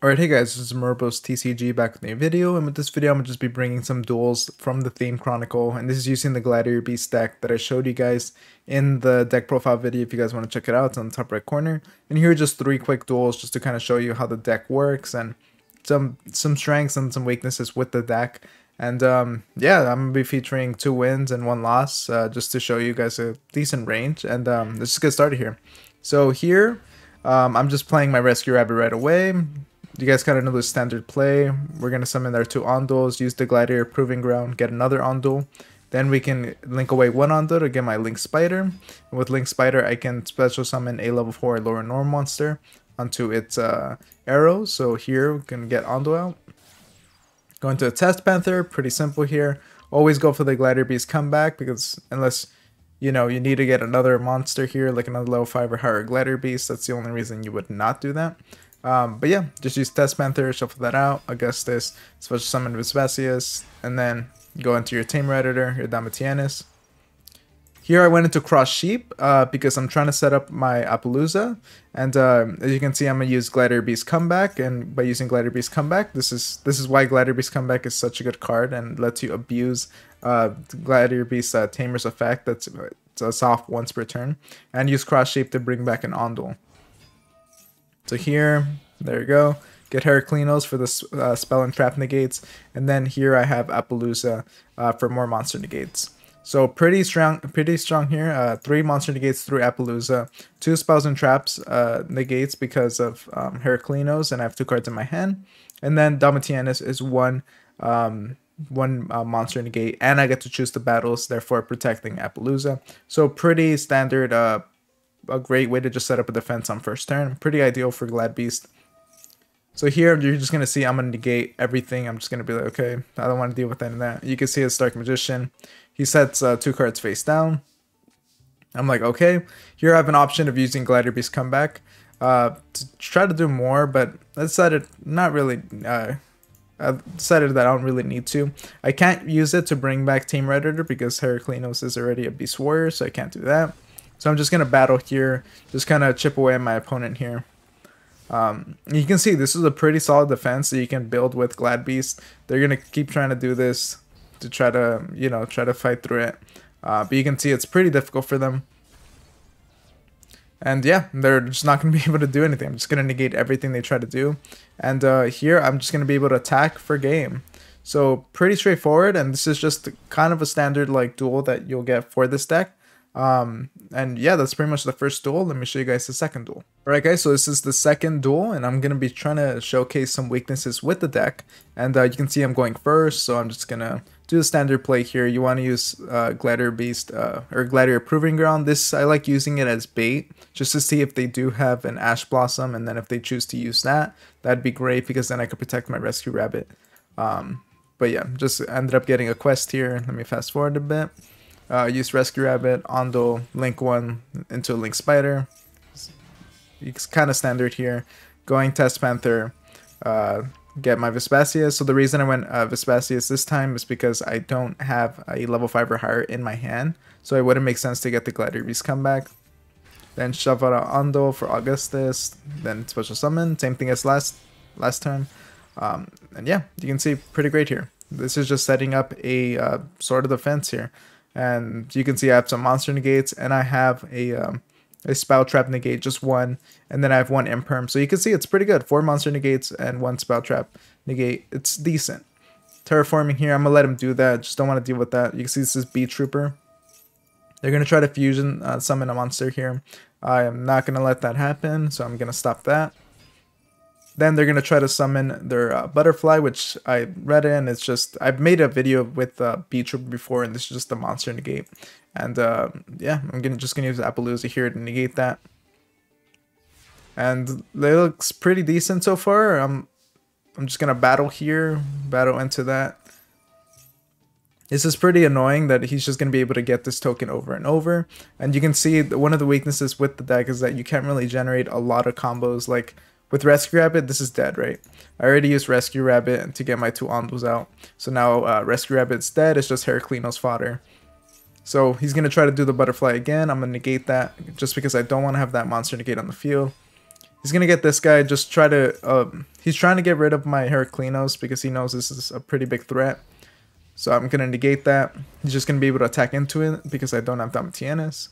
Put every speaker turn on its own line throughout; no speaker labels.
Alright, hey guys, this is Murbo's TCG back with a new video, and with this video I'm going to just be bringing some duels from the Theme Chronicle, and this is using the Gladiator Beast deck that I showed you guys in the deck profile video. If you guys want to check it out, it's on the top right corner. And here are just 3 quick duels just to kind of show you how the deck works, and some strengths and some weaknesses with the deck. And yeah, I'm going to be featuring 2 wins and 1 loss, just to show you guys a decent range, and let's just get started here. So here, I'm just playing my Rescue Rabbit right away. You guys kind of know the standard play. We're going to summon our 2 Onduls, use the Gladiator Proving Ground, get another Ondul. Then we can link away 1 Ondul to get my Link Spider. And with Link Spider, I can special summon a level 4 lower norm monster onto its arrow. So here we can get Ondul out. Going to a Test Panther, pretty simple here. Always go for the Gladiator Beast comeback, because unless you need to get another monster here, like another level 5 or higher Gladiator Beast, that's the only reason you would not do that. But yeah, just use Test Panther, shuffle that out, Augustus, special summon Vespasius, and then go into your Tamer Editor, your Damatianus. Here I went into Cross Sheep because I'm trying to set up my Appaloosa, and as you can see, I'm gonna use Gladiator Beast Comeback, and by using Gladiator Beast Comeback, this is why Gladiator Beast Comeback is such a good card and lets you abuse Gladiator Beast Tamer's effect. It's a soft once per turn, and use Cross Sheep to bring back an Ondul. So here, there you go. Get Heraclinos for the spell and trap negates, and then here I have Appaloosa for more monster negates. So pretty strong here. 3 monster negates through Appaloosa, 2 spells and traps negates because of Heraclinos, and I have 2 cards in my hand. And then Damatianus is one monster negate, and I get to choose the battles, therefore protecting Appaloosa. So pretty standard. A great way to just set up a defense on first turn. Pretty ideal for Glad Beast. So here you're just gonna see I'm gonna negate everything. I'm just gonna be like, okay, I don't want to deal with any of that. You can see his Stark Magician. He sets 2 cards face down. I'm like, okay. Here I have an option of using Gladiator Beast Comeback to try to do more, but I decided not really. I decided that I don't really need to. I can't use it to bring back Tamer Editor because Heraclinos is already a Beast Warrior, so I can't do that. So I'm just going to battle here, just kind of chip away at my opponent here. You can see this is a pretty solid defense that you can build with Glad Beast. They're going to keep trying to do this to try to, try to fight through it. But you can see it's pretty difficult for them. And yeah, they're just not going to be able to do anything. I'm just going to negate everything they try to do. And here I'm just going to be able to attack for game. So pretty straightforward, and this is just kind of a standard like duel that you'll get for this deck. And yeah, that's pretty much the first duel. Let me show you guys the second duel. Alright guys, so this is the second duel, and I'm gonna be trying to showcase some weaknesses with the deck. And you can see I'm going first, so I'm just gonna do the standard play here. You want to use Gladiator Beast or Gladiator Proving Ground. This, I like using it as bait just to see if they do have an Ash Blossom, and then if they choose to use that, that'd be great because then I could protect my Rescue Rabbit. But yeah, just ended up getting a quest here. Let me fast forward a bit. Use Rescue Rabbit, Ondul, Link 1 into Link Spider. It's kind of standard here. Going Test Panther, get my Vespasius. So the reason I went Vespasius this time is because I don't have a level 5 or higher in my hand. So it wouldn't make sense to get the Gladiator Beast Comeback. Then shuffle out Ondul for Augustus. Then special summon. Same thing as last time. And yeah, you can see pretty great here. This is just setting up a sort of defense here. And you can see I have some monster negates, and I have a spell trap negate, just 1, and then I have 1 imperm. So you can see it's pretty good. 4 monster negates and 1 spell trap negate. It's decent. Terraforming here, I'm gonna let him do that. Just don't want to deal with that. You can see this is Bee Trooper. They're gonna try to fusion summon a monster here. I am not gonna let that happen, so I'm gonna stop that. Then they're going to try to summon their Butterfly, which I read in. It's just, I've made a video with Bee Trooper before, and this is just a monster negate. And yeah, I'm just going to use Appaloosa here to negate that. And it looks pretty decent so far. I'm just going to battle here, battle into that. This is pretty annoying that he's just going to be able to get this token over and over. And you can see one of the weaknesses with the deck is that you can't really generate a lot of combos. Like with Rescue Rabbit, this is dead, right? I already used Rescue Rabbit to get my 2 Onduls out. So now Rescue Rabbit's dead. It's just Heraclinos fodder. So he's going to try to do the Butterfly again. I'm going to negate that just because I don't want to have that monster negate on the field. He's gonna get this guy, just try to, he's trying to get rid of my Heraclinos because he knows this is a pretty big threat. So I'm gonna negate that. He's just gonna be able to attack into it because I don't have Damatienes.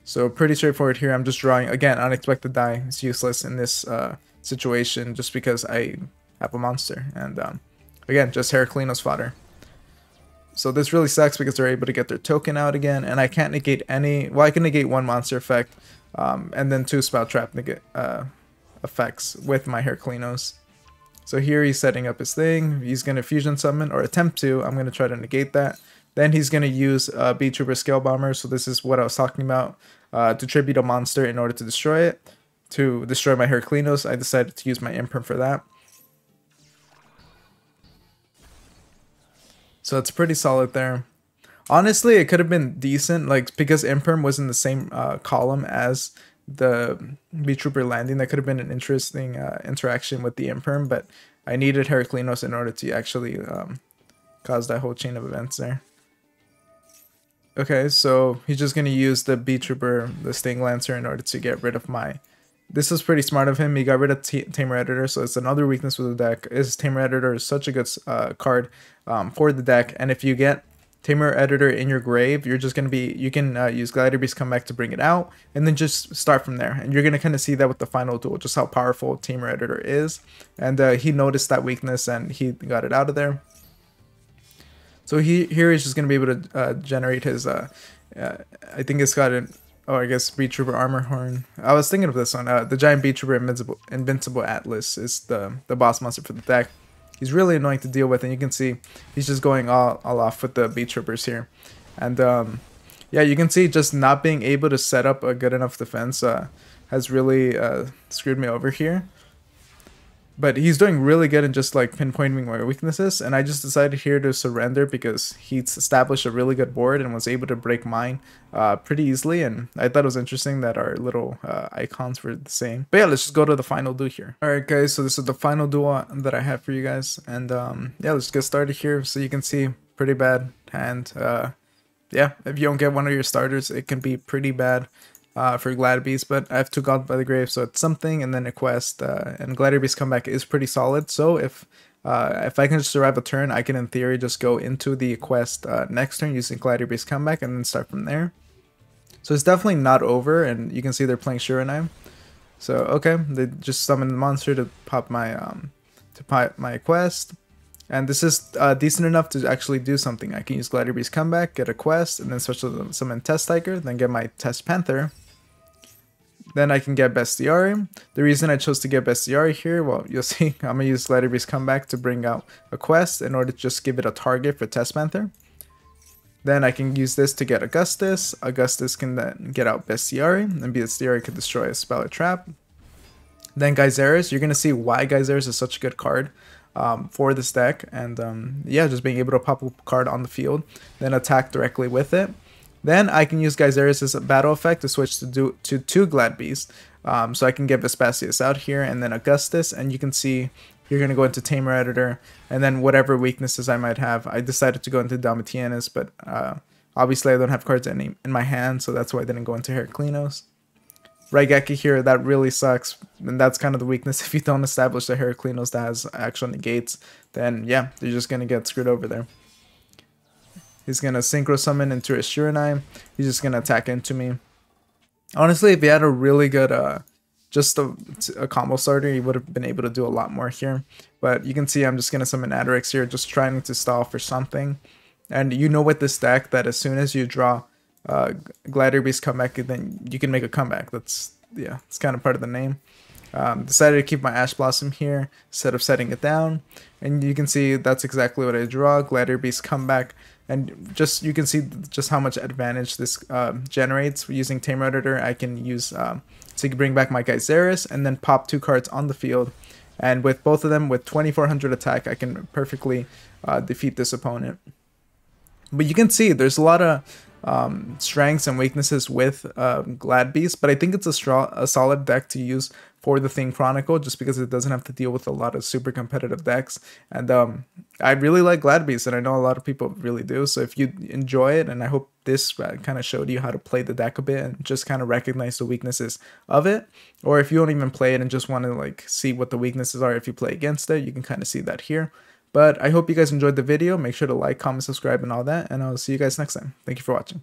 So pretty straightforward here. I'm just drawing, again, unexpected die. It's useless in this situation just because I have a monster. And again, just Heraclinos fodder. So this really sucks because they're able to get their token out again. And I can't negate any, well, I can negate one monster effect and then 2 Spout Trap effects with my Heraclinos. So here he's setting up his thing. He's going to fusion summon or attempt to. I'm going to try to negate that. Then he's going to use Beat Trooper Scale Bomber. So this is what I was talking about. To tribute a monster in order to destroy it. To destroy my Heraclinos, I decided to use my Imperm for that. So it's pretty solid there. Honestly, it could have been decent, like because Imperm was in the same column as the Beat Trooper landing. That could have been an interesting interaction with the Imperm, but I needed Heraclinos in order to actually cause that whole chain of events there. Okay, so he's just going to use the Beat Trooper, the Sting Lancer, in order to get rid of my... This was pretty smart of him. He got rid of Tamer Editor, so it's another weakness with the deck. Is Tamer Editor is such a good card for the deck, and if you get Tamer Editor in your grave, you're just going to be... You can use Gladiator Beast Comeback to bring it out, and then just start from there. And you're going to kind of see that with the final duel, just how powerful Tamer Editor is. And he noticed that weakness, and he got it out of there. So here he's just going to be able to generate his, I think it's got an, I guess Beat Trooper Armor Horn. I was thinking of this one. The Giant Beat Trooper Invincible Atlas is the boss monster for the deck. He's really annoying to deal with, and you can see he's just going all off with the Beat Troopers here. And yeah, you can see just not being able to set up a good enough defense has really screwed me over here. But he's doing really good in just like pinpointing my weaknesses, and I just decided here to surrender because he's established a really good board and was able to break mine pretty easily, and I thought it was interesting that our little icons were the same. But yeah, let's just go to the final duel here. Alright guys, so this is the final duel that I have for you guys, and yeah, let's get started here. So you can see pretty bad hand. Yeah, if you don't get one of your starters, it can be pretty bad. For Gladiator Beast, but I have 2 Gods by the Grave, so it's something, and then a quest, and Gladiator Beast Comeback is pretty solid, so if I can just survive a turn, I can in theory just go into the quest next turn using Gladiator Beast Comeback and then start from there. So it's definitely not over, and you can see they're playing Shiranai. So okay, they just summoned the monster to pop my quest, and this is decent enough to actually do something. I can use Gladiator Beast Comeback, get a quest, and then switch to summon Test Tiger, then get my Test Panther. Then I can get Bestiari. The reason I chose to get Bestiari here, well, you'll see, I'm going to use Gladiator Beast Comeback to bring out a quest in order to just give it a target for Test Panther. Then I can use this to get Augustus. Augustus can then get out Bestiari, and Bestiari can destroy a spell or trap. Then Geyseris, you're going to see why Geyseris is such a good card for this deck. And yeah, just being able to pop a card on the field, then attack directly with it. Then I can use Geyseris as a battle effect to switch to 2 Glad Beasts. So I can get Vespasius out here and then Augustus, and you can see you're going to go into Tamer Editor, and then whatever weaknesses I might have. I decided to go into Damatienes, but obviously I don't have cards in my hand, so that's why I didn't go into Heraclinos. Raigeki here, that really sucks, and that's kind of the weakness. If you don't establish the Heraclinos that has actual negates, then yeah, you're just going to get screwed over there. He's going to Synchro Summon into a Shiranai. He's just going to attack into me. Honestly, if he had a really good, just a combo starter, he would have been able to do a lot more here. But you can see I'm just going to summon Adorix here, just trying to stall for something. And you know with this deck that as soon as you draw Gladiator Beast Comeback, then you can make a comeback. That's, yeah, it's kind of part of the name. Decided to keep my Ash Blossom here instead of setting it down. And you can see that's exactly what I draw, Gladiator Beast Comeback. And just you can see just how much advantage this generates. Using Tamer Editor, I can use to bring back my Geyseris and then pop 2 cards on the field. And with both of them, with 2400 attack, I can perfectly defeat this opponent. But you can see there's a lot of strengths and weaknesses with Glad Beast, but I think it's a solid deck to use for the Theme Chronicle, just because it doesn't have to deal with a lot of super competitive decks. And I really like Glad Beast, and I know a lot of people really do. So if you enjoy it, and I hope this kind of showed you how to play the deck a bit and just kind of recognize the weaknesses of it, or if you don't even play it and just want to like see what the weaknesses are if you play against it, you can kind of see that here. But I hope you guys enjoyed the video. Make sure to like, comment, subscribe, and all that, and I'll see you guys next time. Thank you for watching.